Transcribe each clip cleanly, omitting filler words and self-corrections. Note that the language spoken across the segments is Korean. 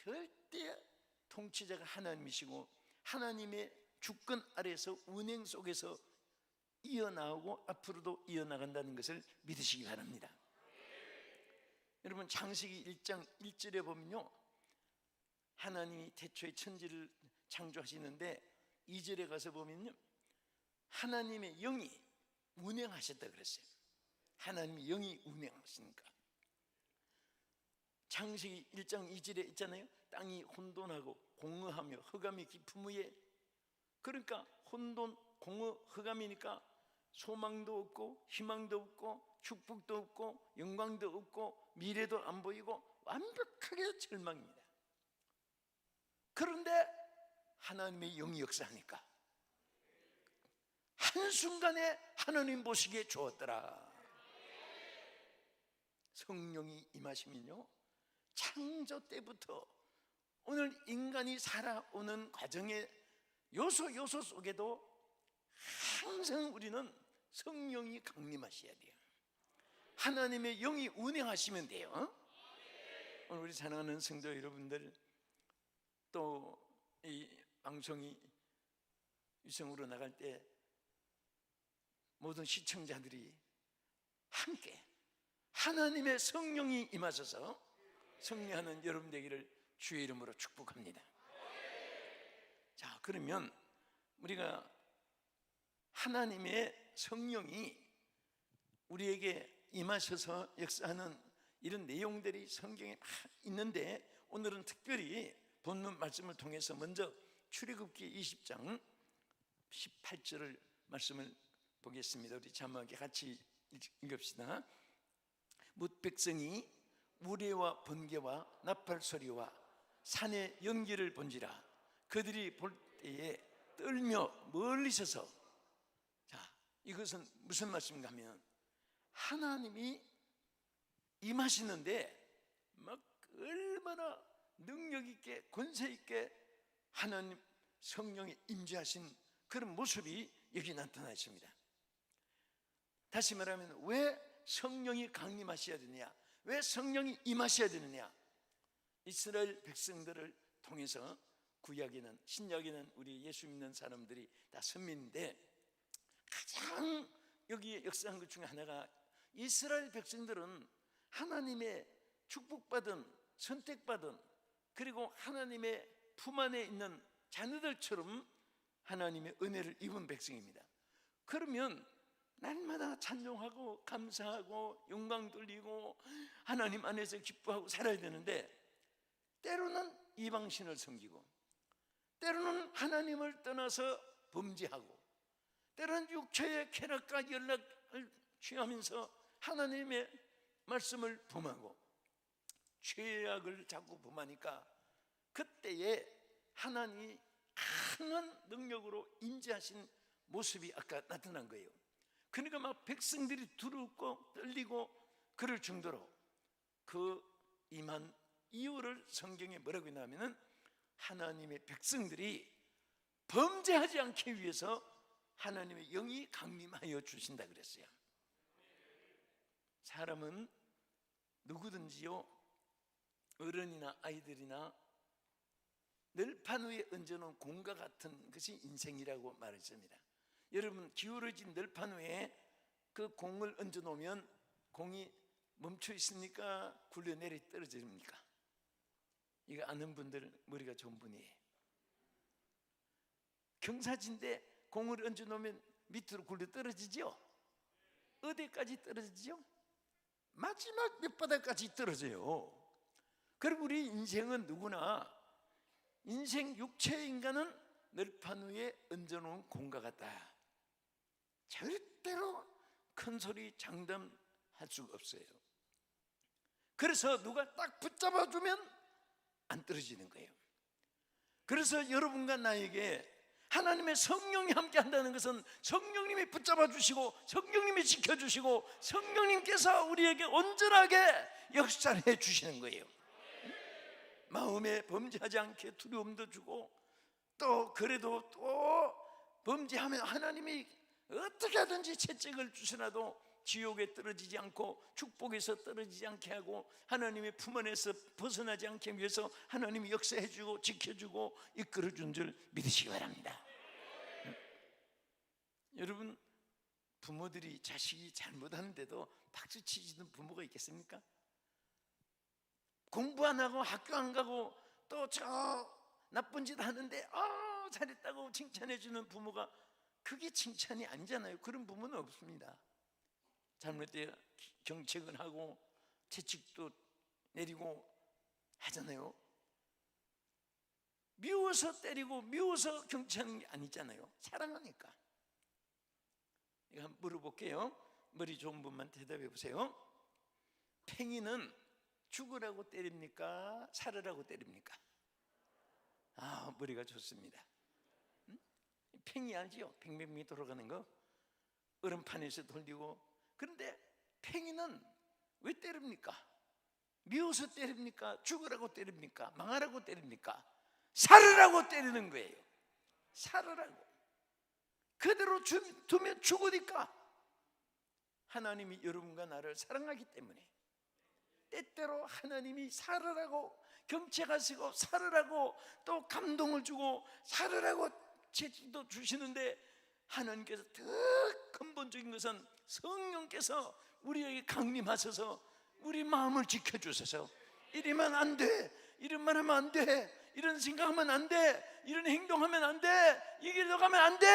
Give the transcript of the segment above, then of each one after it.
절대 통치자가 하나님이시고 하나님의 주권 아래에서 운행 속에서 이어나오고 앞으로도 이어나간다는 것을 믿으시기 바랍니다. 여러분, 창세기 1장 1절에 보면요, 하나님이 태초에 천지를 창조하시는데 2절에 가서 보면요, 하나님의 영이 운행하셨다 그랬어요. 하나님의 영이 운행하시니까. 창세기 1장 2절에 있잖아요. 땅이 혼돈하고 공허하며 흑암이 깊음 위에. 그러니까 혼돈, 공허, 흑암이니까 소망도 없고 희망도 없고 축복도 없고 영광도 없고 미래도 안 보이고 완벽하게 절망입니다. 그런데 하나님의 영이 역사하니까 한순간에 하나님 보시기에 좋았더라. 성령이 임하시면요, 창조 때부터 오늘 인간이 살아오는 과정의 요소 속에도 항상 우리는 성령이 강림하셔야 돼요. 하나님의 영이 운행하시면 돼요. 오늘 우리 사랑하는 성도 여러분들, 또 이 방송이 유성으로 나갈 때 모든 시청자들이 함께 하나님의 성령이 임하셔서 승리하는 여러분 되기를 주의 이름으로 축복합니다. 자, 그러면 우리가 하나님의 성령이 우리에게 임하셔서 역사하는 이런 내용들이 성경에 있는데, 오늘은 특별히 본문 말씀을 통해서 먼저 출애굽기 20장 18절을 말씀을 보겠습니다. 우리 자막에 같이 읽읍시다. 뭇 백성이 우레와 번개와 나팔 소리와 산의 연기를 본지라 그들이 볼 때에 떨며 멀리 서서. 자, 이것은 무슨 말씀인가 하면 하나님이 임하시는데 막 얼마나 능력 있게 권세 있게 하나님 성령이 임재하신 그런 모습이 여기 나타나 있습니다. 다시 말하면 왜 성령이 강림하셔야 되느냐, 왜 성령이 임하셔야 되느냐, 이스라엘 백성들을 통해서 구약에는, 신약에는 우리 예수 믿는 사람들이 다 선민인데, 가장 여기에 역사한 것 중에 하나가 이스라엘 백성들은 하나님의 축복받은, 선택받은, 그리고 하나님의 품 안에 있는 자녀들처럼 하나님의 은혜를 입은 백성입니다. 그러면 날마다 찬송하고 감사하고 영광 돌리고 하나님 안에서 기뻐하고 살아야 되는데, 때로는 이방신을 섬기고, 때로는 하나님을 떠나서 범죄하고, 때로는 육체의 쾌락과 연락을 취하면서 하나님의 말씀을 범하고 죄악을 자꾸 범하니까 그때에 하나님이 강한 능력으로 임재하신 모습이 아까 나타난 거예요. 그러니까 막 백성들이 두렵고 떨리고 그럴 정도로 그 임한 이유를 성경에 뭐라고 했냐면은 하나님의 백성들이 범죄하지 않기 위해서 하나님의 영이 강림하여 주신다 그랬어요. 사람은 누구든지요, 어른이나 아이들이나 늘판 위에 얹어놓은 공과 같은 것이 인생이라고 말했습니다. 여러분, 기울어진 늘판 위에 그 공을 얹어놓으면 공이 멈춰 있습니까? 굴려 내려 떨어집니까? 이거 아는 분들 머리가 좋은 분이에요. 경사진데 공을 얹어놓으면 밑으로 굴려 떨어지죠? 어디까지 떨어지죠? 마지막 밑바닥까지 떨어져요. 그리고 우리 인생은 누구나, 인생 육체의 인간은 늘판 위에 얹어놓은 공과 같다. 절대로 큰 소리 장담할 수가 없어요. 그래서 누가 딱 붙잡아주면 안 떨어지는 거예요. 그래서 여러분과 나에게 하나님의 성령이 함께 한다는 것은 성령님이 붙잡아 주시고 성령님이 지켜주시고 성령님께서 우리에게 온전하게 역사해 주시는 거예요. 마음에 범죄하지 않게 두려움도 주고, 또 그래도 또 범죄하면 하나님이 어떻게 하든지 채찍을 주시라도 지옥에 떨어지지 않고 축복에서 떨어지지 않게 하고 하나님의 품 안에서 벗어나지 않게 위해서 하나님이 역사해 주고 지켜주고 이끌어 준 줄 믿으시기 바랍니다. 여러분, 부모들이 자식이 잘못하는데도 박수 치시는 부모가 있겠습니까? 공부 안 하고 학교 안 가고 또 저 나쁜 짓 하는데 잘했다고 칭찬해 주는 부모가, 그게 칭찬이 아니잖아요. 그런 부모는 없습니다. 잘못되어 경책은 하고 채찍도 내리고 하잖아요. 미워서 때리고 미워서 경치하는 게 아니잖아요. 사랑하니까. 이거 한번 물어볼게요. 머리 좋은 분만 대답해 보세요. 팽이는 죽으라고 때립니까? 살으라고 때립니까? 머리가 좋습니다. 팽이 알지요? 팽팽히 돌아가는 거, 얼음판에서 돌리고. 그런데 팽이는 왜 때립니까? 미워서 때립니까? 죽으라고 때립니까? 망하라고 때립니까? 살으라고 때리는 거예요. 살으라고. 그대로 두면 죽으니까. 하나님이 여러분과 나를 사랑하기 때문에 때때로 하나님이 살으라고 경책하시고 살으라고 또 감동을 주고 살으라고 채찍도 주시는데, 하나님께서 더 근본적인 것은 성령께서 우리에게 강림하셔서 우리 마음을 지켜주셔서 이러면 안 돼, 이런 말 하면 안 돼, 이런 생각하면 안 돼, 이런 행동하면 안 돼, 이 길로 가면 안 돼,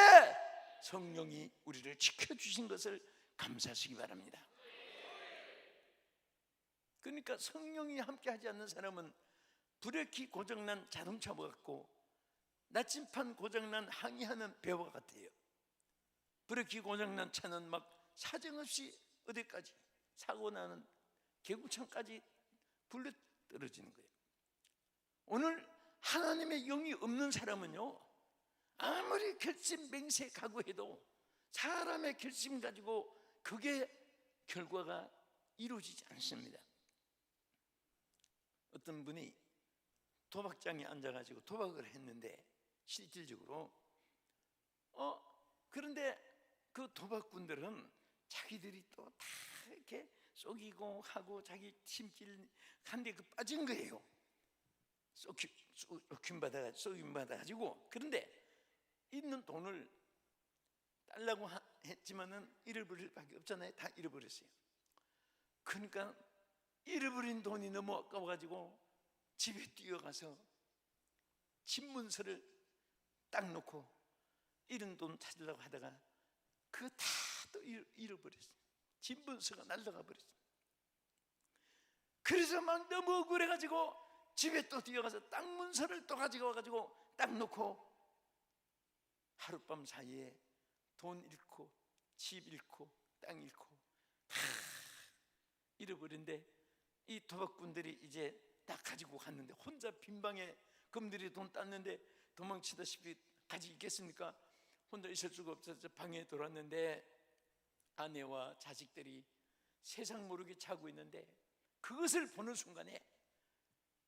성령이 우리를 지켜주신 것을 감사하시기 바랍니다. 그러니까 성령이 함께하지 않는 사람은 브레이크 고장난 자동차와 같고 나침판 고장난 항해하는 배와 같아요. 브레이크 고장난 차는 막 사정없이 어디까지 사고 나는 계곡천까지 굴러 떨어지는 거예요. 오늘 하나님의 영이 없는 사람은요, 아무리 결심 맹세 각오해도 사람의 결심 가지고 그게 결과가 이루어지지 않습니다. 어떤 분이 도박장에 앉아가지고 도박을 했는데 실질적으로 그런데 그 도박꾼들은 자기들이 또 다 이렇게 속이고 하고 자기 팀질 한데 그 빠진 거예요. 쏘김 받아가지고. 그런데 있는 돈을 달라고 했지만은 잃어버릴 밖에 없잖아요. 다 잃어버렸어요. 그러니까 잃어버린 돈이 너무 아까워가지고 집에 뛰어가서 집문서를 딱 놓고 잃은 돈 찾으려고 하다가 그거 다 또 잃어버렸어요. 집문서가 날아가 버렸어요. 그래서 막 너무 억울해가지고 집에 또 뛰어가서 딱 문서를 또 가지고 와가지고 딱 놓고 하룻밤 사이에 돈 잃고 집 잃고 땅 잃고 다 잃어버린데, 이 도박꾼들이 이제 다 가지고 갔는데 혼자 빈방에 금들이 돈 땄는데 도망치다시피 가지 있겠습니까? 혼자 있을 수가 없어서 방에 들어왔는데 아내와 자식들이 세상 모르게 자고 있는데 그것을 보는 순간에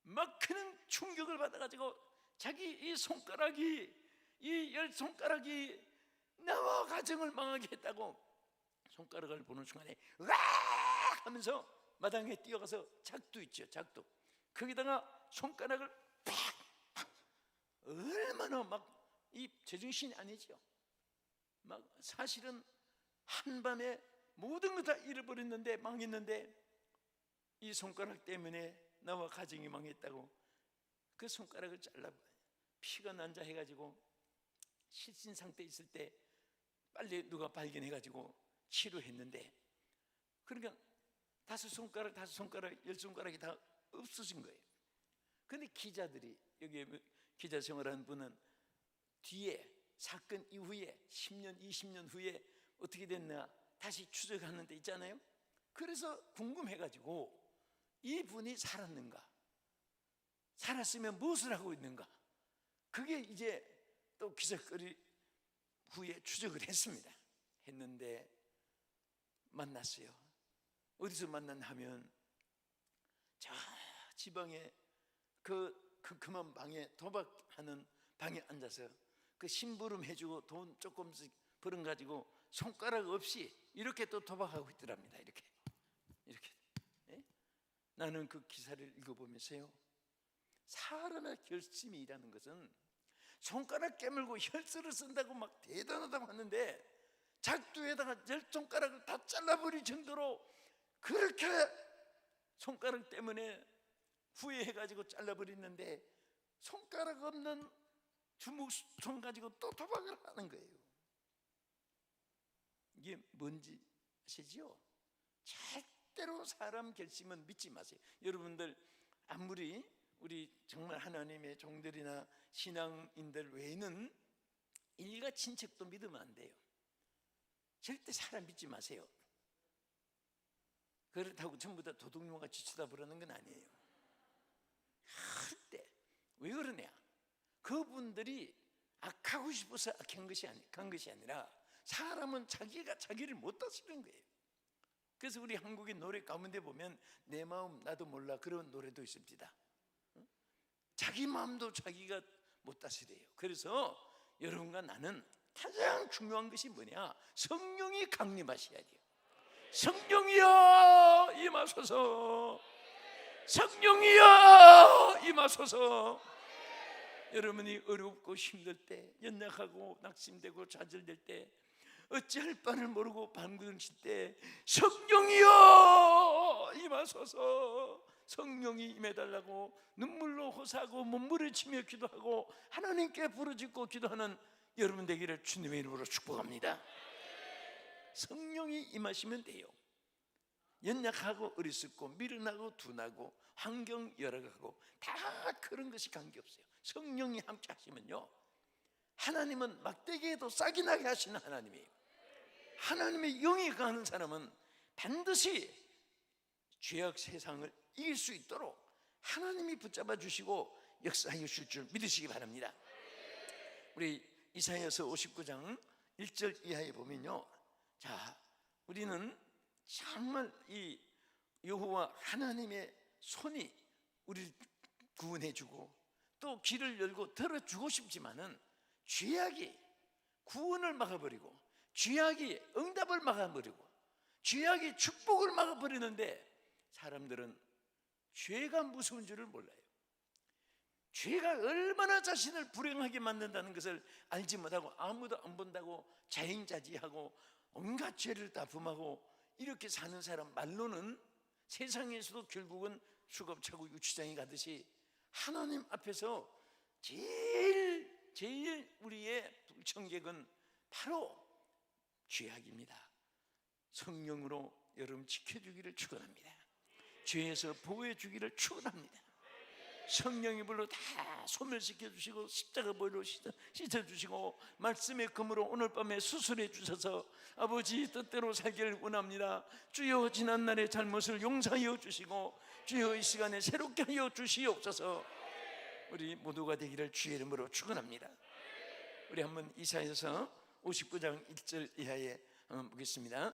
막 큰 충격을 받아가지고 자기 이 손가락이, 이 열 손가락이 나와 가정을 망하게 했다고 손가락을 보는 순간에 으악 하면서 마당에 뛰어가서 작두 있죠, 작두, 거기다가 손가락을 팍, 얼마나 막 이 제정신이 아니죠. 막 사실은 한밤에 모든 거 다 잃어버렸는데 망했는데 이 손가락 때문에 나와 가정이 망했다고 그 손가락을 잘라 피가 난자 해가지고 실신 상태에 있을 때 빨리 누가 발견해가지고 치료했는데, 그러니까 다섯 손가락 10손가락이 다 없어진 거예요. 근데 기자들이, 여기 기자 생활하는 분은 뒤에 사건 이후에 10년 20년 후에 어떻게 됐나 다시 추적하는 데 있잖아요. 그래서 궁금해가지고 이분이 살았는가, 살았으면 무엇을 하고 있는가, 그게 이제 또 기적거리 후에 추적을 했는데 만났어요. 어디서 만났나 하면 저 지방에 그만 방에 도박하는 방에 앉아서 그 심부름 해주고 돈 조금씩 벌어 가지고 손가락 없이 이렇게 또 도박하고 있더랍니다. 이렇게. 예? 나는 그 기사를 읽어보면서요, 사람의 결심이라는 것은 손가락 깨물고 혈서를 쓴다고 막 대단하다고 하는데, 작두에다가 10손가락을 다 잘라버릴 정도로 그렇게 손가락 때문에 후회해가지고 잘라버리는데, 손가락 없는 주먹손 가지고 또 도박을 하는 거예요. 이게 뭔지 아시죠? 절대로 사람 결심은 믿지 마세요. 여러분들 아무리 우리 정말 하나님의 종들이나 신앙인들 외에는 일가 친척도 믿으면 안 돼요. 절대 사람 믿지 마세요. 그렇다고 전부 다 도둑놈같이 쳐다보라는 건 아니에요. 절대. 왜 그러냐? 그분들이 악하고 싶어서 악한 것이 아니라 사람은 자기가 자기를 못 다스리는 거예요. 그래서 우리 한국의 노래 가운데 보면 내 마음 나도 몰라 그런 노래도 있습니다. 자기 마음도 자기가 못 다스려요. 그래서 여러분과 나는 가장 중요한 것이 뭐냐? 성령이 강림하셔야 돼요. 성령이여 임하소서, 성령이여 임하소서. 여러분이 어렵고 힘들 때, 연약하고 낙심되고 좌절될 때, 어찌할 바를 모르고 방구동칠 때 성령이여 임하소서, 성령이 임해달라고 눈물로 호소하고 몸부림치며 기도하고 하나님께 부르짖고 기도하는 여러분 되기를 주님의 이름으로 축복합니다. 성령이 임하시면 돼요. 연약하고 어리석고 미련하고 둔하고 환경 열악하고 다 그런 것이 관계없어요. 성령이 함께 하시면요, 하나님은 막대기에도 싹이 나게 하시는 하나님이에요. 하나님의 영이 가는 사람은 반드시 죄악 세상을 이길 수 있도록 하나님이 붙잡아 주시고 역사하여 주실 줄 믿으시기 바랍니다. 우리 이사야서 59장 1절 이하에 보면요, 자, 우리는 정말 이 여호와 하나님의 손이 우리를 구원해 주고 또 길을 열고 들어주고 싶지만은 죄악이 구원을 막아버리고 죄악이 응답을 막아버리고 죄악이 축복을 막아버리는데, 사람들은 죄가 무서운 줄을 몰라요. 죄가 얼마나 자신을 불행하게 만든다는 것을 알지 못하고 아무도 안 본다고 자행자지하고 온갖 죄를 다 범하고 이렇게 사는 사람 말로는 세상에서도 결국은 수갑차고 유치장에 가듯이 하나님 앞에서 제일 우리의 불청객은 바로 죄악입니다. 성령으로 여러분 지켜주기를 축원합니다. 죄에서 보호해 주기를 축원합니다. 성령의 불로 다 소멸시켜 주시고 십자가 보혈로 씻어 주시고 말씀의 금으로 오늘 밤에 수술해 주셔서 아버지 뜻대로 살기를 원합니다. 주여 지난날의 잘못을 용서하여 주시고 주여 이 시간에 새롭게 하여 주시옵소서. 우리 모두가 되기를 주의 이름으로 축원합니다. 우리 한번 이사야서 59장 1절 이하에 보겠습니다.